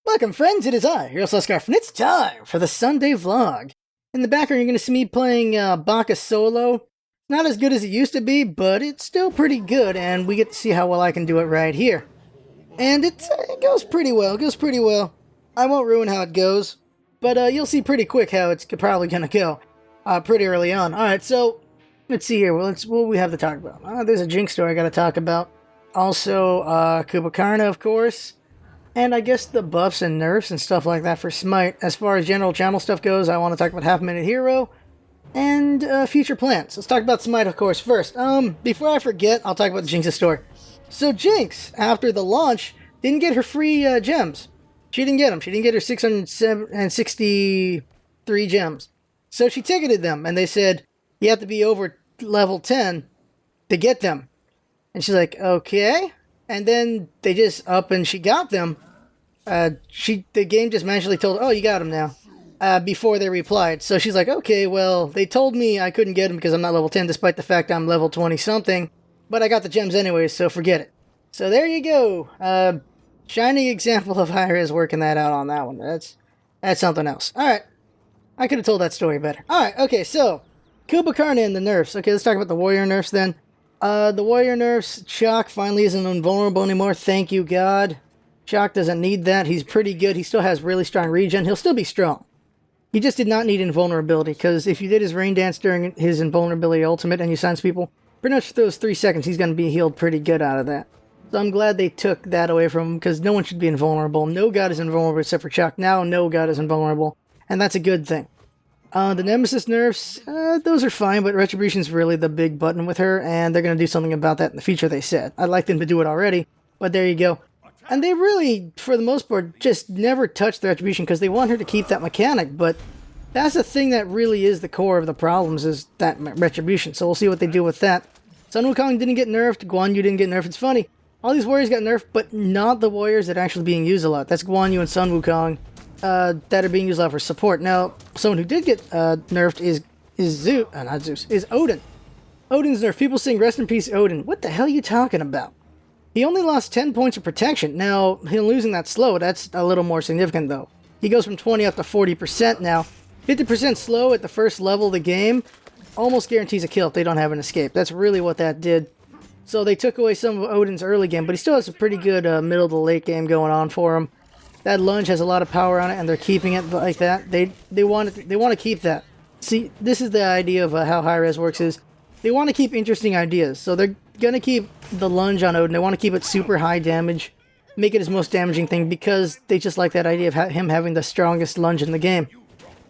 Welcome friends, it is I, Heyo, and it's time for the Sunday vlog. In the background you're going to see me playing Baka solo. Not as good as it used to be, but it's still pretty good, and we get to see how well I can do it right here. And it goes pretty well, I won't ruin how it goes, but you'll see pretty quick how it's probably going to go. Pretty early on. Alright, so, let's see here, what do we have to talk about? There's a Jinx story I got to talk about. Also, Kubakarna, of course. And I guess the buffs and nerfs and stuff like that for Smite. As far as general channel stuff goes, I want to talk about Half Minute Hero and future plans. Let's talk about Smite, of course, first. Before I forget, I'll talk about Jinx's story. So Jinx, after the launch, didn't get her free gems. She didn't get them. She didn't get her 663 gems. So she ticketed them, and they said, you have to be over level 10 to get them. And she's like, okay. And then they just up and she got them. The game just magically told her, oh, you got them now. Before they replied. So she's like, okay, well, they told me I couldn't get them because I'm not level 10, despite the fact I'm level 20-something. But I got the gems anyways, so forget it. So there you go. Shining example of Hi-Rez working that out on that one. That's something else. Alright. I could have told that story better. Alright, okay, so Kubakarna and the nerfs. Okay, let's talk about the warrior nerfs then. The warrior nerfs, Shock finally isn't invulnerable anymore, thank you God. Shock doesn't need that, he's pretty good, he still has really strong regen, he'll still be strong. He just did not need invulnerability, because if you did his rain dance during his invulnerability ultimate and you silence people, pretty much for those 3 seconds he's going to be healed pretty good out of that. So I'm glad they took that away from him, because no one should be invulnerable. No god is invulnerable except for Shock. Now no god is invulnerable, and that's a good thing. The Nemesis nerfs, those are fine, but Retribution's really the big button with her, and they're going to do something about that in the future, they said. I'd like them to do it already, but there you go. And they really, for the most part, just never touched the Retribution because they want her to keep that mechanic, but that's the thing that really is the core of the problems, is that Retribution, so we'll see what they do with that. Sun Wukong didn't get nerfed, Guan Yu didn't get nerfed, it's funny. All these warriors got nerfed, but not the warriors that are actually being used a lot. That's Guan Yu and Sun Wukong. That are being used a lot for support. Now, someone who did get nerfed is Odin. Odin's nerfed. People saying, rest in peace, Odin. What the hell are you talking about? He only lost 10 points of protection. Now, him losing that slow, that's a little more significant, though. He goes from 20 up to 40% now. 50% slow at the first level of the game almost guarantees a kill if they don't have an escape. That's really what that did. So they took away some of Odin's early game, but he still has a pretty good middle to late game going on for him. That lunge has a lot of power on it, and they're keeping it like that. They want to keep that. See, this is the idea of how Hi-Rez works, is they want to keep interesting ideas. So they're going to keep the lunge on Odin. They want to keep it super high damage, make it his most damaging thing, because they just like that idea of him having the strongest lunge in the game.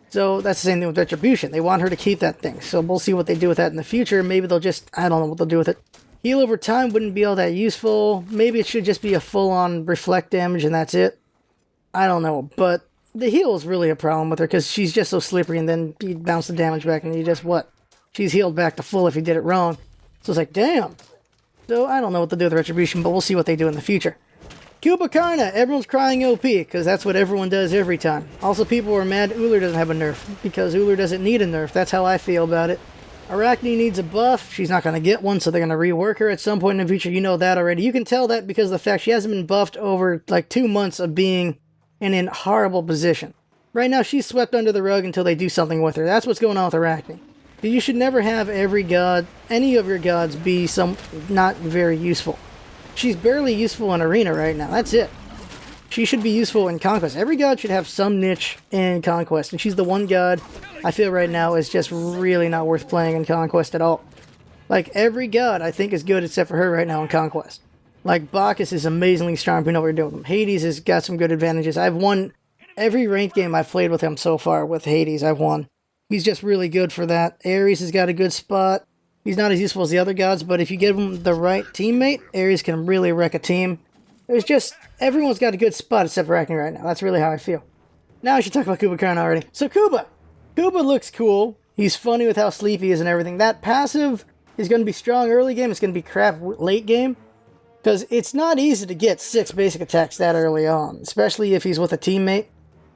So that's the same thing with Retribution. They want her to keep that thing. So we'll see what they do with that in the future. Maybe they'll just, I don't know what they'll do with it. Heal over time wouldn't be all that useful. Maybe it should just be a full-on reflect damage and that's it. I don't know, but the heal is really a problem with her because she's just so slippery, and then you bounce the damage back and you just, what? She's healed back to full if you did it wrong. So it's like, damn. So I don't know what to do with Retribution, but we'll see what they do in the future. Kubakarna, everyone's crying OP because that's what everyone does every time. Also, people were mad Ullr doesn't have a nerf because Ullr doesn't need a nerf. That's how I feel about it. Arachne needs a buff. She's not going to get one, so they're going to rework her at some point in the future. You know that already. You can tell that because of the fact she hasn't been buffed over like 2 months of being in a horrible position. Right now, she's swept under the rug until they do something with her. That's what's going on with Arachne. You should never have every god, any of your gods, be not very useful. She's barely useful in Arena right now. That's it. She should be useful in Conquest. Every god should have some niche in Conquest, and she's the one god I feel right now is just really not worth playing in Conquest at all. Like, every god I think is good except for her right now in Conquest. Like, Bacchus is amazingly strong if we know what we're doing with him. Hades has got some good advantages. I've won every ranked game I've played with him so far with Hades. I've won. He's just really good for that. Ares has got a good spot. He's not as useful as the other gods, but if you give him the right teammate, Ares can really wreck a team. There's just, everyone's got a good spot except for Arachne right now. That's really how I feel. Now I should talk about Kubakarna already. So Kuba looks cool. He's funny with how sleepy he is and everything. That passive is going to be strong early game. It's going to be crap late game. Because it's not easy to get 6 basic attacks that early on, especially if he's with a teammate.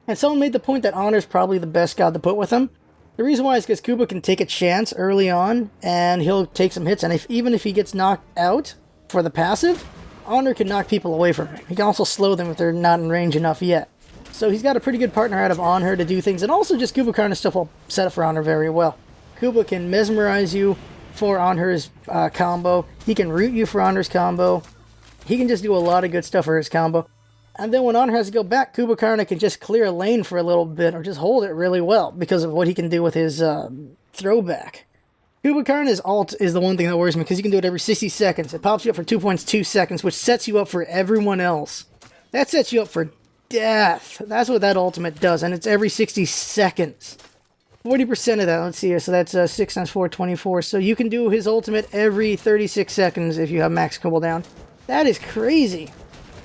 And someone made the point that Honor's probably the best god to put with him. The reason why is because Kuba can take a chance early on, and he'll take some hits, and even if he gets knocked out for the passive, Honor can knock people away from him. He can also slow them if they're not in range enough yet. So he's got a pretty good partner out of Honor to do things, and also just Kubakarna's stuff will set up for Honor very well. Kuba can mesmerize you for Honor's combo. He can root you for Honor's combo. He can just do a lot of good stuff for his combo. And then when Honor has to go back, Kubakarna can just clear a lane for a little bit or just hold it really well because of what he can do with his throwback. Kubakarna's ult is the one thing that worries me because you can do it every 60 seconds. It pops you up for 2.2 seconds, which sets you up for everyone else. That sets you up for death. That's what that ultimate does, and it's every 60 seconds. 40% of that, let's see here, so that's 6 times 4, 24. So you can do his ultimate every 36 seconds if you have max cooldown. That is crazy.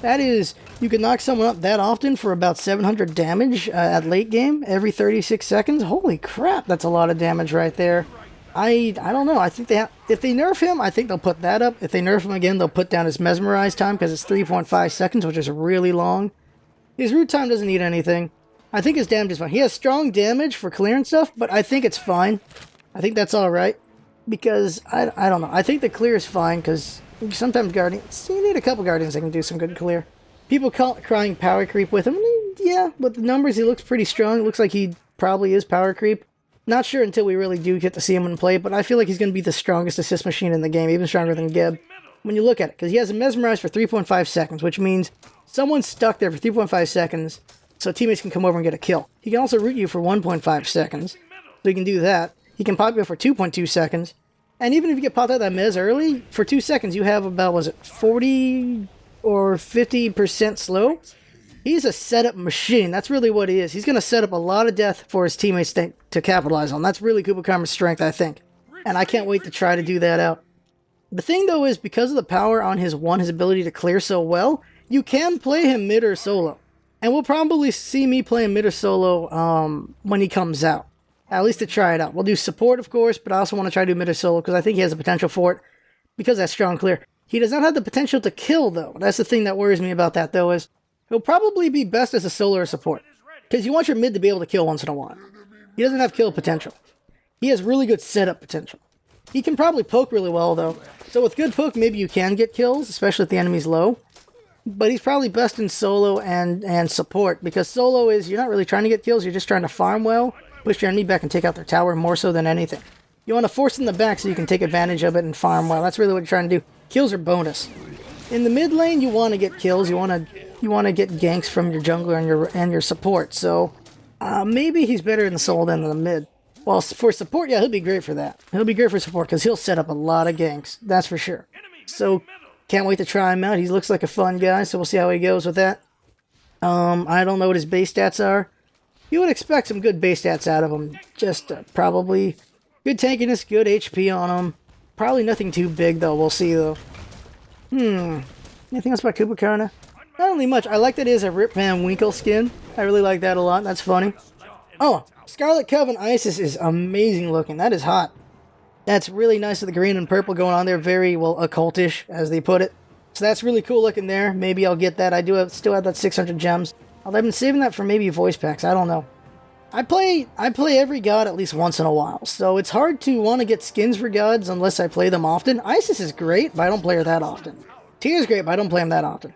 That is, you can knock someone up that often for about 700 damage at late game every 36 seconds. Holy crap, that's a lot of damage right there. I don't know. I think if they nerf him, I think they'll put that up. If they nerf him again, they'll put down his mesmerize time because it's 3.5 seconds, which is really long. His root time doesn't need anything. I think his damage is fine. He has strong damage for clearing stuff, but I think it's fine. I think that's alright. Because, I don't know. I think the clear is fine because sometimes Guardians, you need a couple Guardians that can do some good clear. People crying power creep with him. Yeah, with the numbers, he looks pretty strong. It looks like he probably is power creep. Not sure until we really do get to see him in play, but I feel like he's going to be the strongest assist machine in the game, even stronger than Geb. When you look at it, because he has a mesmerize for 3.5 seconds, which means someone's stuck there for 3.5 seconds, so teammates can come over and get a kill. He can also root you for 1.5 seconds, so he can do that. He can pop you for 2.2 seconds, and even if you get popped out that mez early, for 2 seconds you have about, was it 40 or 50% slow? He's a setup machine. That's really what he is. He's going to set up a lot of death for his teammates to capitalize on. That's really Kubakarma's strength, I think. And I can't wait to try to do that out. The thing, though, is because of the power on his his ability to clear so well, you can play him mid or solo. And we'll probably see me playing mid or solo when he comes out. At least to try it out. We'll do support, of course, but I also want to try to do mid or solo because I think he has the potential for it because that's strong clear. He does not have the potential to kill, though. That's the thing that worries me about that, though, is he'll probably be best as a solo or support. Because you want your mid to be able to kill once in a while. He doesn't have kill potential. He has really good setup potential. He can probably poke really well, though. So with good poke, maybe you can get kills, especially if the enemy's low. But he's probably best in solo and support. Because solo is, you're not really trying to get kills, you're just trying to farm well, push your enemy back and take out their tower more so than anything. You want to force in the back so you can take advantage of it and farm well. That's really what you're trying to do. Kills are bonus. In the mid lane, you want to get kills. You want to get ganks from your jungler and your support. So maybe he's better in the solo than in the mid. Well, for support, yeah, he'll be great for that. He'll be great for support because he'll set up a lot of ganks. That's for sure. So can't wait to try him out. He looks like a fun guy, so we'll see how he goes with that. I don't know what his base stats are. You would expect some good base stats out of him. Just probably good tankiness, good HP on him. Probably nothing too big, though. We'll see, though. Anything else about Kubakarna? Not really much. I like that he has a Rip Van Winkle skin. I really like that a lot. That's funny. Oh, Scarlet Coven Isis is amazing looking. That is hot. That's really nice with the green and purple going on there. Very, well, occultish, as they put it. So that's really cool looking there. Maybe I'll get that. I still have that 600 gems. I've been saving that for maybe voice packs. I don't know. I play every god at least once in a while, so it's hard to want to get skins for gods unless I play them often. Isis is great, but I don't play her that often. Tyr's great, but I don't play him that often.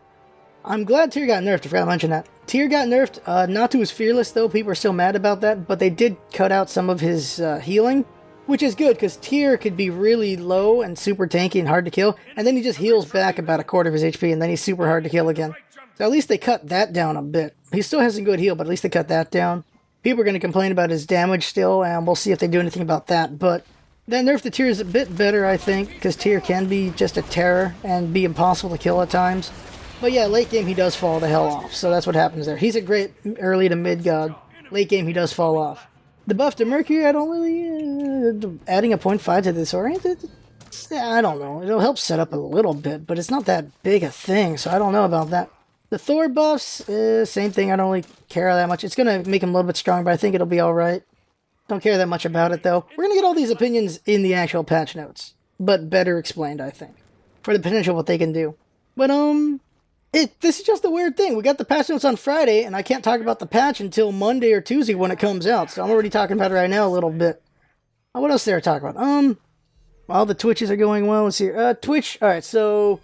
I'm glad Tyr got nerfed. I forgot to mention that. Tyr got nerfed. Natu is fearless, though. People are still mad about that, but they did cut out some of his healing, which is good, because Tyr could be really low and super tanky and hard to kill, and then he just heals back about a quarter of his HP, and then he's super hard to kill again. So at least they cut that down a bit. He still has a good heal, but at least they cut that down. People are going to complain about his damage still, and we'll see if they do anything about that. But that nerf to Tyr is a bit better, I think, because Tyr can be just a terror and be impossible to kill at times. But yeah, late game he does fall the hell off, so that's what happens there. He's a great early to mid god. Late game he does fall off. The buff to Mercury, I don't really... adding a 0.5 to Disorient? I don't know. It'll help set up a little bit, but it's not that big a thing, so I don't know about that. The Thor buffs, same thing. I don't really care that much. It's going to make him a little bit stronger, but I think it'll be alright. Don't care that much about it, though. We're going to get all these opinions in the actual patch notes, but better explained, I think, for the potential of what they can do. But, this is just a weird thing. We got the patch notes on Friday, and I can't talk about the patch until Monday or Tuesday when it comes out, so I'm already talking about it right now a little bit. What else did I talk about? All the Twitches are going well. Let's see. Twitch, alright, so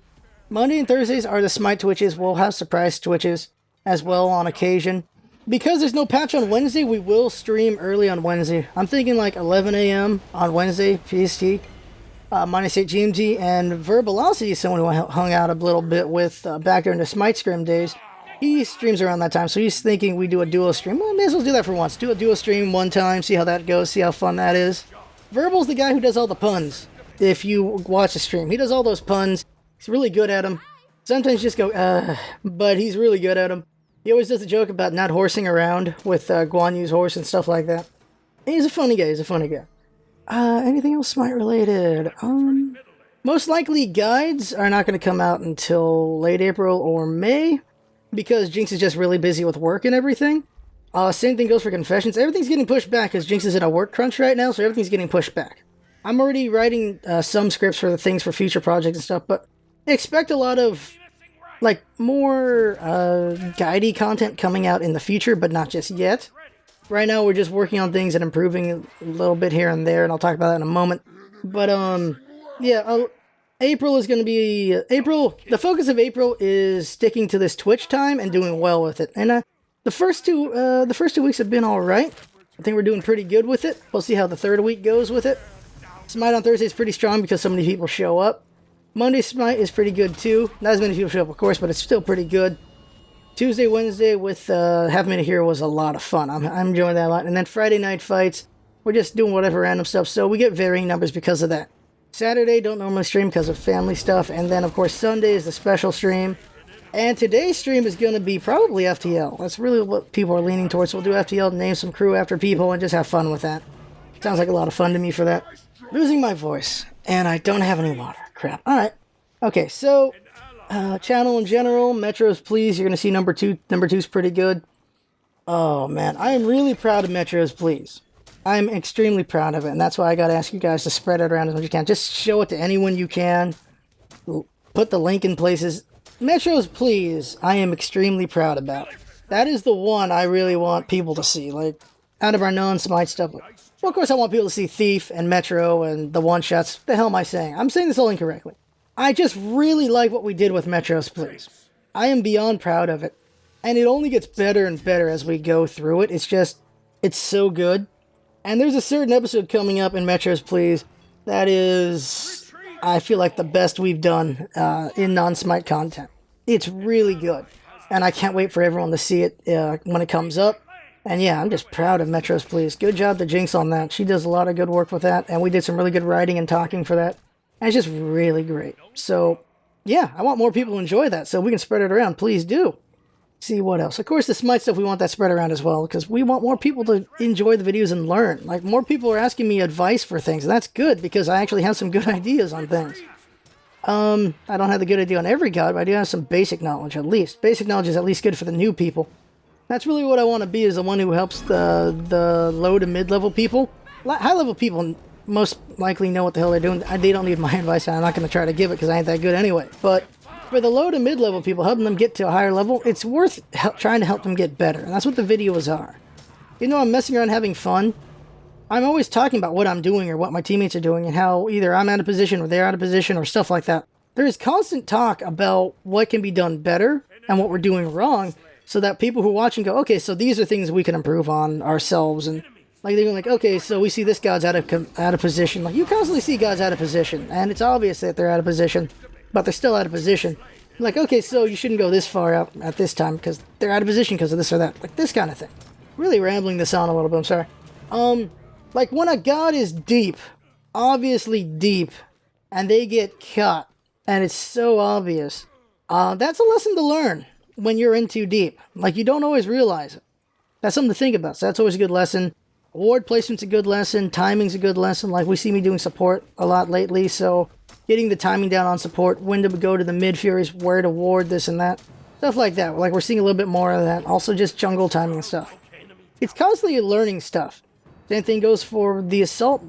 Monday and Thursdays are the Smite Twitches. We'll have surprise Twitches as well on occasion. Because there's no patch on Wednesday, we will stream early on Wednesday. I'm thinking like 11 a.m. on Wednesday, PST, -8 GMT, and Verbalocity is someone who I hung out a little bit with back during the Smite Scrim days. He streams around that time, so he's thinking we do a duo stream. Well, may as well do that for once. Do a duo stream one time, see how that goes, see how fun that is. Verbal's the guy who does all the puns. If you watch the stream, he does all those puns. He's really good at them. Sometimes you just go, but he's really good at them. He always does a joke about not horsing around with Guan Yu's horse and stuff like that. He's a funny guy, anything else Smite related? Most likely guides are not going to come out until late April or May, because Jinx is just really busy with work and everything. Same thing goes for confessions. Everything's getting pushed back because Jinx is in a work crunch right now, so everything's getting pushed back. I'm already writing some scripts for the things for future projects and stuff, but expect a lot of like more guidey content coming out in the future, but not just yet. Right now we're just working on things and improving a little bit here and there, and I'll talk about that in a moment. But yeah, April is going to be the focus of April is sticking to this Twitch time and doing well with it. And the first two weeks have been all right. I think we're doing pretty good with it. We'll see how the third week goes with it. Smite on Thursday is pretty strong because so many people show up. Monday Smite is pretty good too. Not as many people show up, of course, but it's still pretty good. Tuesday, Wednesday with Half Minute Hero was a lot of fun. I'm enjoying that a lot. And then Friday night fights, we're just doing whatever random stuff. So we get varying numbers because of that. Saturday, don't normally stream because of family stuff. And then, of course, Sunday is the special stream. And today's stream is going to be probably FTL. That's really what people are leaning towards. We'll do FTL, name some crew after people, and just have fun with that. Sounds like a lot of fun to me for that. Losing my voice. And I don't have any water. Crap. Alright. Okay, so, channel in general, Metros, please. You're going to see number 2. Number 2's pretty good. Oh, man. I am really proud of Metros, please. I'm extremely proud of it, and that's why I gotta ask you guys to spread it around as much as you can. Just show it to anyone you can. Put the link in places. Metros, please, I am extremely proud about. That is the one I really want people to see. Like, out of our non-Smite stuff. Well, of course I want people to see Thief and Metro and the one-shots. What the hell am I saying? I'm saying this all incorrectly. I just really like what we did with Metros, please. I am beyond proud of it. And it only gets better and better as we go through it. It's so good. And there's a certain episode coming up in Metros, please, that is, I feel like, the best we've done in non-Smite content. It's really good. And I can't wait for everyone to see it when it comes up. And yeah, I'm just proud of Metros, please. Good job to Jinx on that. She does a lot of good work with that. And we did some really good writing and talking for that. And it's just really great. So, yeah, I want more people to enjoy that. So we can spread it around. Please do. See what else. Of course, the Smite stuff, we want that spread around as well, because we want more people to enjoy the videos and learn. Like, more people are asking me advice for things, and that's good, because I actually have some good ideas on things. I don't have the good idea on every god, but I do have some basic knowledge, at least. Basic knowledge is at least good for the new people. That's really what I want to be, is the one who helps the low to mid-level people. High-level people most likely know what the hell they're doing. They don't need my advice, and I'm not going to try to give it, because I ain't that good anyway. But for the low to mid-level people, helping them get to a higher level, it's worth trying to help them get better. And that's what the videos are. You know, I'm messing around having fun. I'm always talking about what I'm doing or what my teammates are doing and how either I'm out of position or they're out of position or stuff like that. There is constant talk about what can be done better and what we're doing wrong, so that people who watch and go, okay, so these are things we can improve on ourselves. And like they're like, okay, so we see this guy's out of position. Like, you constantly see guys out of position, and it's obvious that they're out of position, but they're still out of position. Like, okay, so you shouldn't go this far out at this time because they're out of position because of this or that. Like, this kind of thing. Really rambling this on a little bit, I'm sorry. Like, when a god is deep, obviously deep, and they get cut, and it's so obvious, that's a lesson to learn when you're in too deep. Like, you don't always realize it. That's something to think about, so that's always a good lesson. Ward placement's a good lesson, timing's a good lesson. Like, we see me doing support a lot lately, so getting the timing down on support, when to go to the mid furies, where to ward, this and that. Stuff like that. Like, we're seeing a little bit more of that. Also just jungle timing and stuff. It's constantly learning stuff. Same thing goes for the assault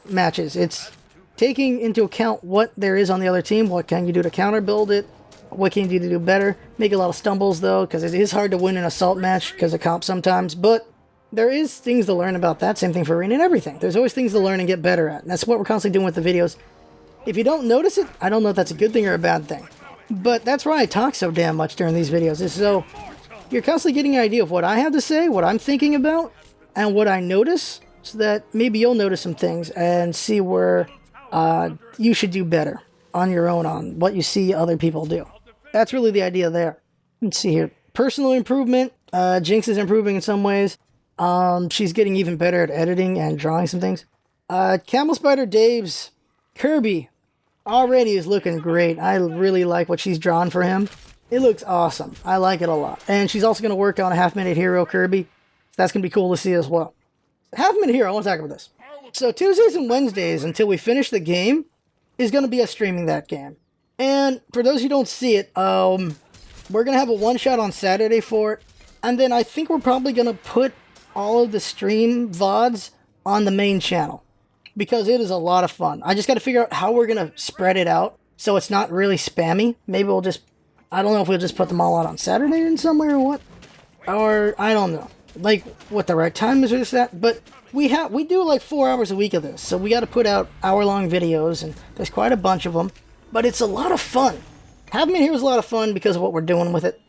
matches. It's taking into account what there is on the other team. What can you do to counter build it? What can you do to do better? Make a lot of stumbles, though, because it is hard to win an assault match because of comp sometimes. But there is things to learn about that. Same thing for arena and everything. There's always things to learn and get better at. And that's what we're constantly doing with the videos. If you don't notice it, I don't know if that's a good thing or a bad thing. But that's why I talk so damn much during these videos. Is so you're constantly getting an idea of what I have to say, what I'm thinking about, and what I notice, so that maybe you'll notice some things and see where you should do better on your own, on what you see other people do. That's really the idea there. Let's see here. Personal improvement. Jinx is improving in some ways. She's getting even better at editing and drawing some things. Camel Spider Dave's Kirby already is looking great. I really like what she's drawn for him. It looks awesome. I like it a lot. And she's also going to work on a half-minute hero Kirby. So that's going to be cool to see as well. Half-minute hero, I want to talk about this. So Tuesdays and Wednesdays, until we finish the game, is going to be us streaming that game. And for those who don't see it, we're going to have a one-shot on Saturday for it. And then I think we're probably going to put all of the stream VODs on the main channel, because it is a lot of fun. I just got to figure out how we're going to spread it out so it's not really spammy. Maybe we'll just, I don't know if we'll just put them all out on Saturday in somewhere or what. Or, I don't know. Like, what the right time is or that. But we do like 4 hours a week of this. So we got to put out hour-long videos, and there's quite a bunch of them. But it's a lot of fun. Having it here was a lot of fun because of what we're doing with it.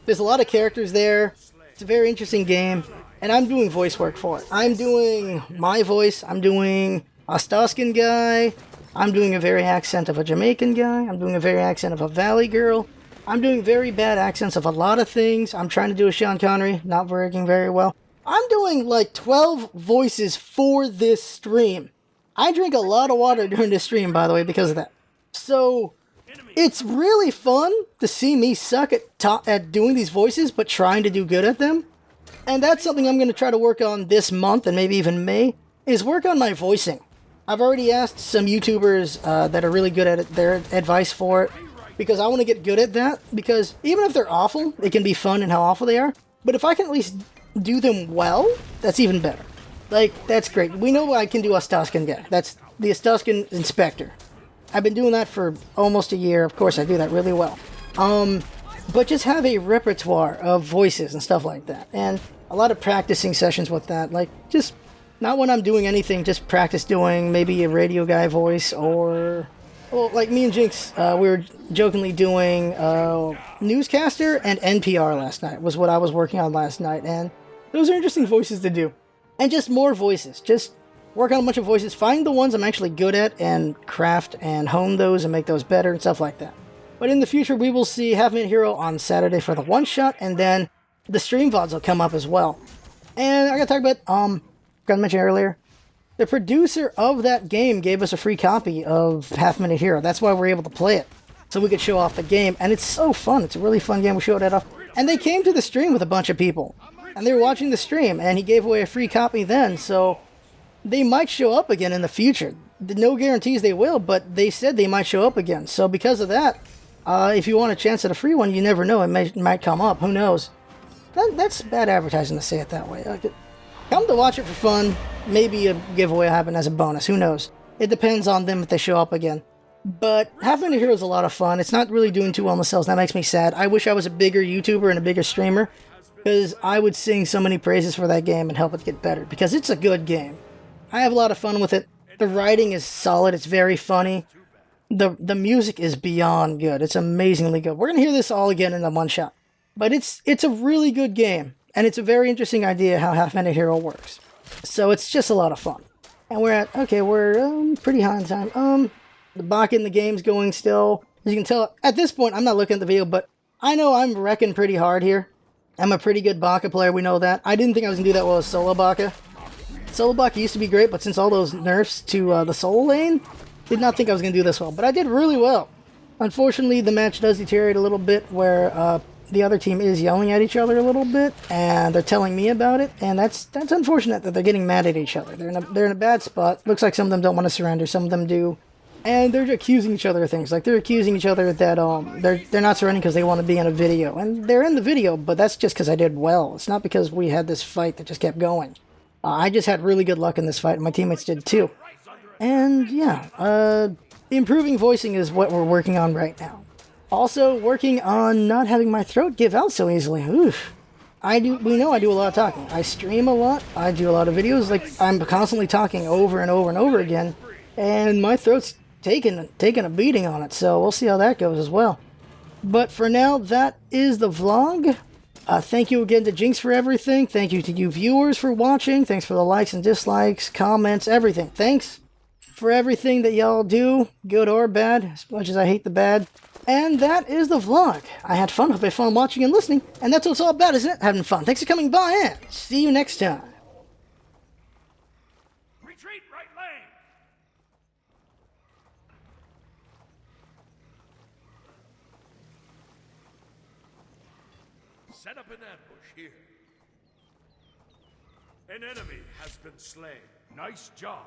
There's a lot of characters there. It's a very interesting game. And I'm doing voice work for it. I'm doing my voice. I'm doing a Stuscan guy. I'm doing a very accent of a Jamaican guy. I'm doing a very accent of a Valley girl. I'm doing very bad accents of a lot of things. I'm trying to do a Sean Connery. Not working very well. I'm doing like 12 voices for this stream. I drink a lot of water during this stream, by the way, because of that. So it's really fun to see me suck at doing these voices, but trying to do good at them. And that's something I'm going to try to work on this month, and maybe even May, is work on my voicing. I've already asked some YouTubers that are really good at it, their advice for it, because I want to get good at that, because even if they're awful, it can be fun in how awful they are, but if I can at least do them well, that's even better. Like, that's great. We know I can do a Stuscan guy. That's the Stuscan Inspector. I've been doing that for almost a year. Of course, I do that really well. But just have a repertoire of voices and stuff like that. And a lot of practicing sessions with that. Like, just, not when I'm doing anything, just practice doing maybe a radio guy voice, or, well, like me and Jinx, we were jokingly doing newscaster and NPR last night, was what I was working on last night. And those are interesting voices to do. And just more voices. Just work on a bunch of voices. Find the ones I'm actually good at and craft and hone those and make those better and stuff like that. But in the future, we will see Half Minute Hero on Saturday for the one-shot, and then the stream VODs will come up as well. And I gotta talk about, forgot to mention earlier, the producer of that game gave us a free copy of Half Minute Hero. That's why we're able to play it, so we could show off the game. And it's so fun. It's a really fun game. We showed it off. And they came to the stream with a bunch of people, and they were watching the stream, and he gave away a free copy then, so they might show up again in the future. No guarantees they will, but they said they might show up again. So because of that, if you want a chance at a free one, you never know. It might come up. Who knows? That's bad advertising to say it that way. Come to watch it for fun. Maybe a giveaway will happen as a bonus. Who knows? It depends on them if they show up again. But Half Minute Hero is a lot of fun. It's not really doing too well in the sales. That makes me sad. I wish I was a bigger YouTuber and a bigger streamer, because I would sing so many praises for that game and help it get better, because it's a good game. I have a lot of fun with it. The writing is solid. It's very funny. The music is beyond good. It's amazingly good. We're going to hear this all again in the one shot. But it's a really good game. And it's a very interesting idea how Half Minute Hero works. So it's just a lot of fun. And we're pretty high on time. The Bach in the game's going still. As you can tell, at this point, I'm not looking at the video, but I know I'm wrecking pretty hard here. I'm a pretty good Baka player, we know that. I didn't think I was going to do that well as solo Baka. Solo Baka used to be great, but since all those nerfs to the solo lane, did not think I was going to do this well. But I did really well. Unfortunately, the match does deteriorate a little bit, where the other team is yelling at each other a little bit, and they're telling me about it, and that's unfortunate that they're getting mad at each other. They're in a bad spot. Looks like some of them don't want to surrender, some of them do. And they're accusing each other of things. Like, they're accusing each other that they're not surrendering because they want to be in a video. And they're in the video, but that's just because I did well. It's not because we had this fight that just kept going. I just had really good luck in this fight, and my teammates did too. And yeah, improving voicing is what we're working on right now. Also, working on not having my throat give out so easily. Oof. We know I do a lot of talking. I stream a lot. I do a lot of videos. Like, I'm constantly talking over and over and over again. And my throat's taking a beating on it. So we'll see how that goes as well. But for now, that is the vlog. Thank you again to Jinx for everything. Thank you to you viewers for watching. Thanks for the likes and dislikes, comments, everything. Thanks for everything that y'all do, good or bad, as much as I hate the bad. And that is the vlog. I had fun. Hope you had fun watching and listening. And that's what it's all about, isn't it? Having fun. Thanks for coming by, and see you next time. Retreat, right lane! Set up an ambush here. An enemy has been slain. Nice job.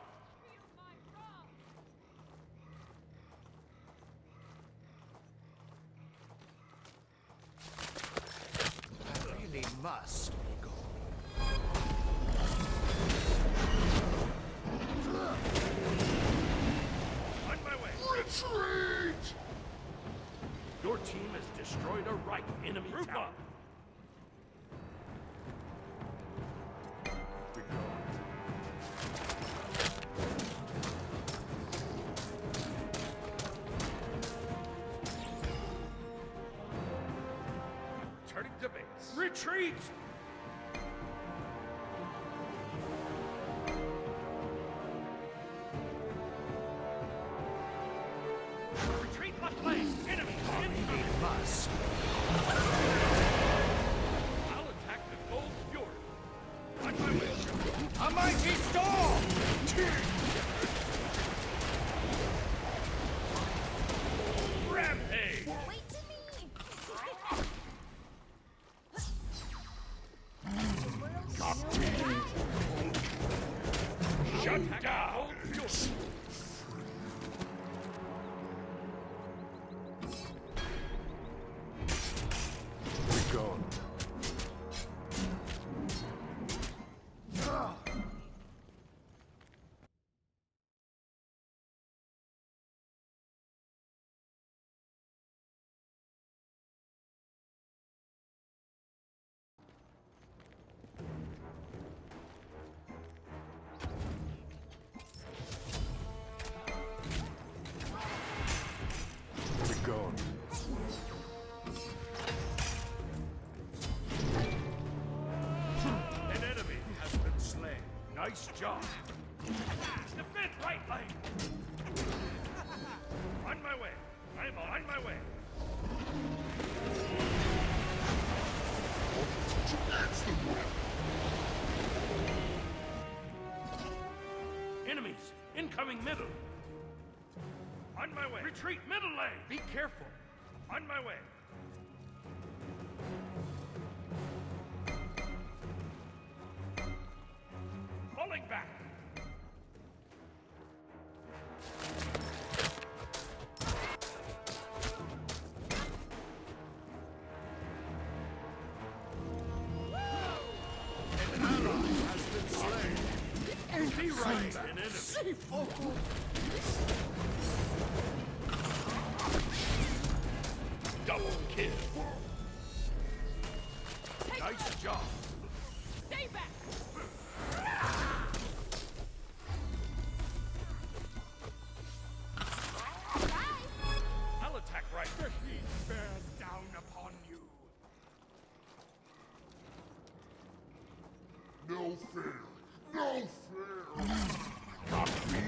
I really must go. On my way. Retreat! Your team has destroyed a right enemy tower. Turning to base. Retreat! Retreat left lane. Enemy incoming. Must. I'll attack the gold fury. On my way. A mighty storm! Rampage! Wait to me! Shut down! We're gone. We're gone. An enemy has been slain. Nice job. Defend right lane. On my way. I'm on my way. Enemies incoming middle. On my way. Retreat middle lane. Be careful. On my way. Falling back. An ally has been slain. Be right, an enemy. Double kill. Nice job. Stay back! I'll attack right. The heat bears down upon you. No fear! No fear! Got me!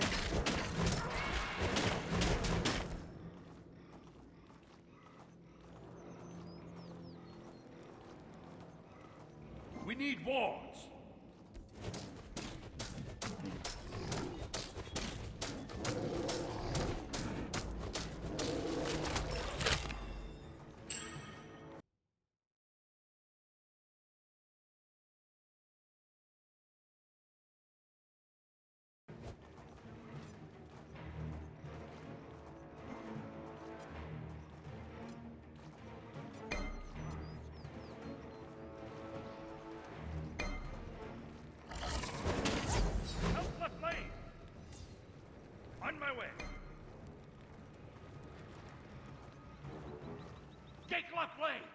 We need wards. Help left lane. On my way. Take left lane.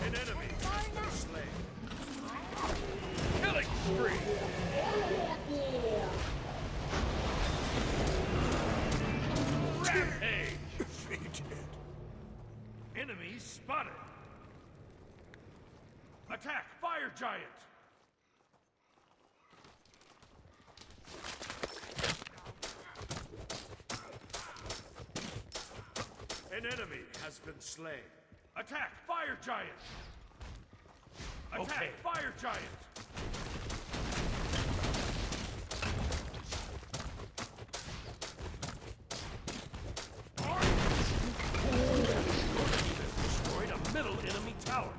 An enemy has been slain. Killing spree. Enemy spotted! Attack, fire giant! An enemy has been slain. Attack, fire giant! Attack, fire giant! Destroyed a middle enemy tower.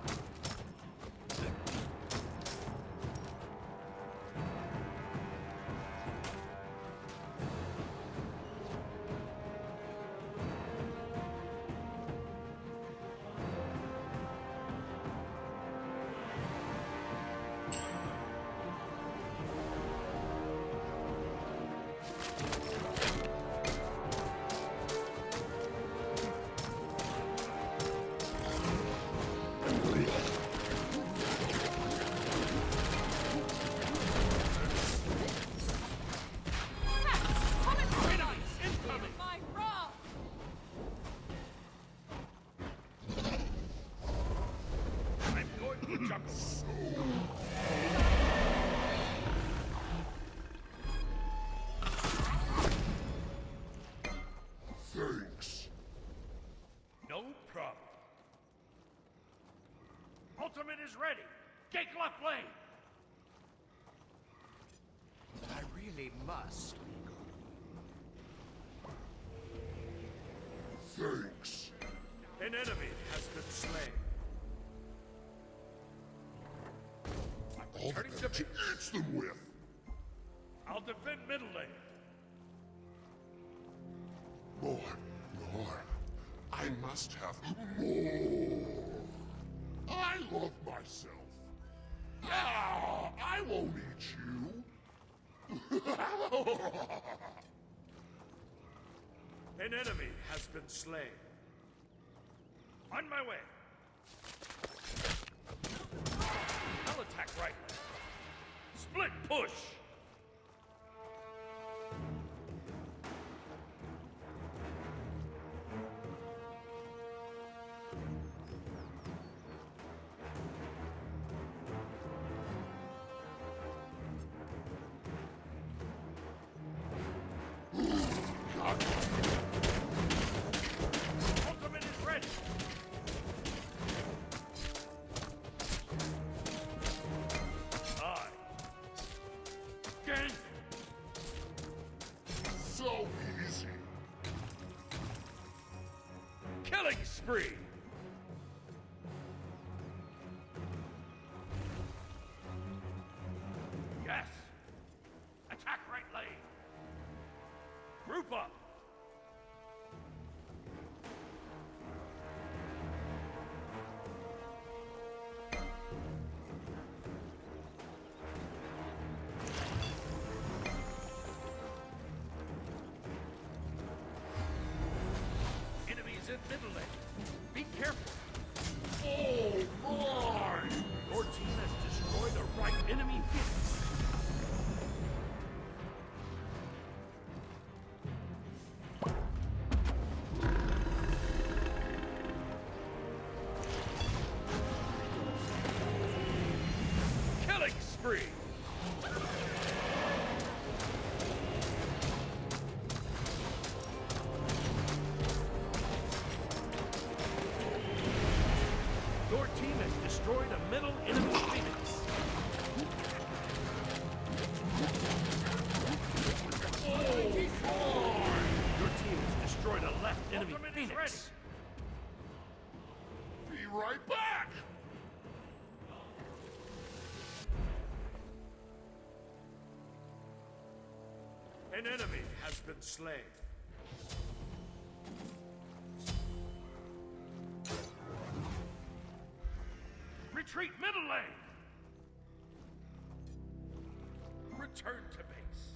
My wrong! I'm going to jump. Thanks. No problem. Ultimate is ready. Take left lane. I really must. Thanks. An enemy has been slain. I'm All returning of to them to base. eat them with. I'll defend middle lane. More. I must have more. I love myself. Ah, I won't eat you. An enemy has been slain. On my way. I'll attack right. Split push. Ultimate is ready. Aye. Gang. So easy. Killing spree. Yes. Attack right lane. Group up. Enemies in middle lane. Be careful. Oh my! Your team has destroyed the right enemy hits. Killing spree. Your team has destroyed a middle enemy phoenix. Your team has destroyed a left enemy phoenix. Be right back! An enemy has been slain. Retreat middle lane. Return to base.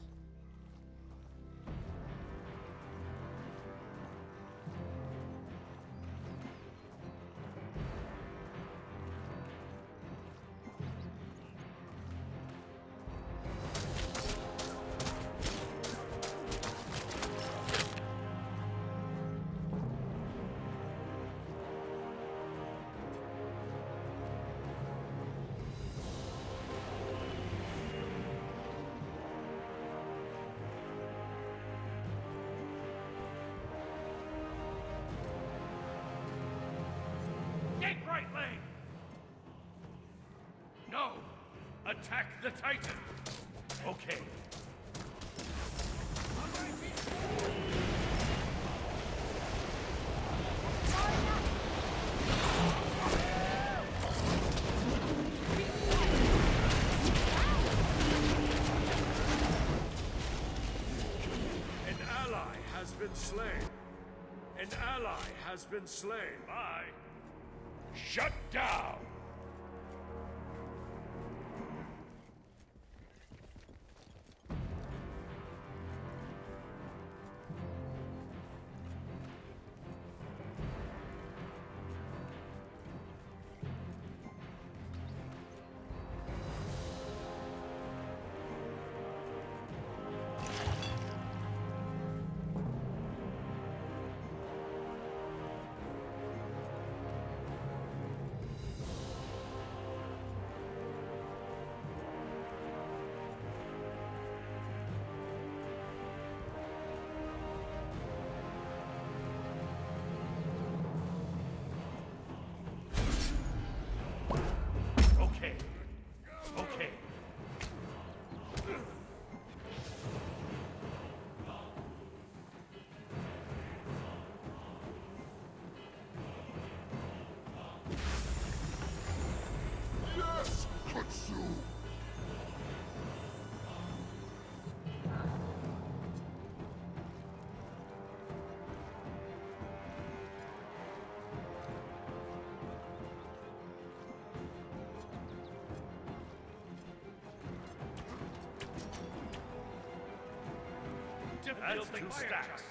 Attack the Titan! Okay. An ally has been slain. An ally has been slain. Bye. Shut down! Okay. Okay. Yes, Katsu! That's two stacks.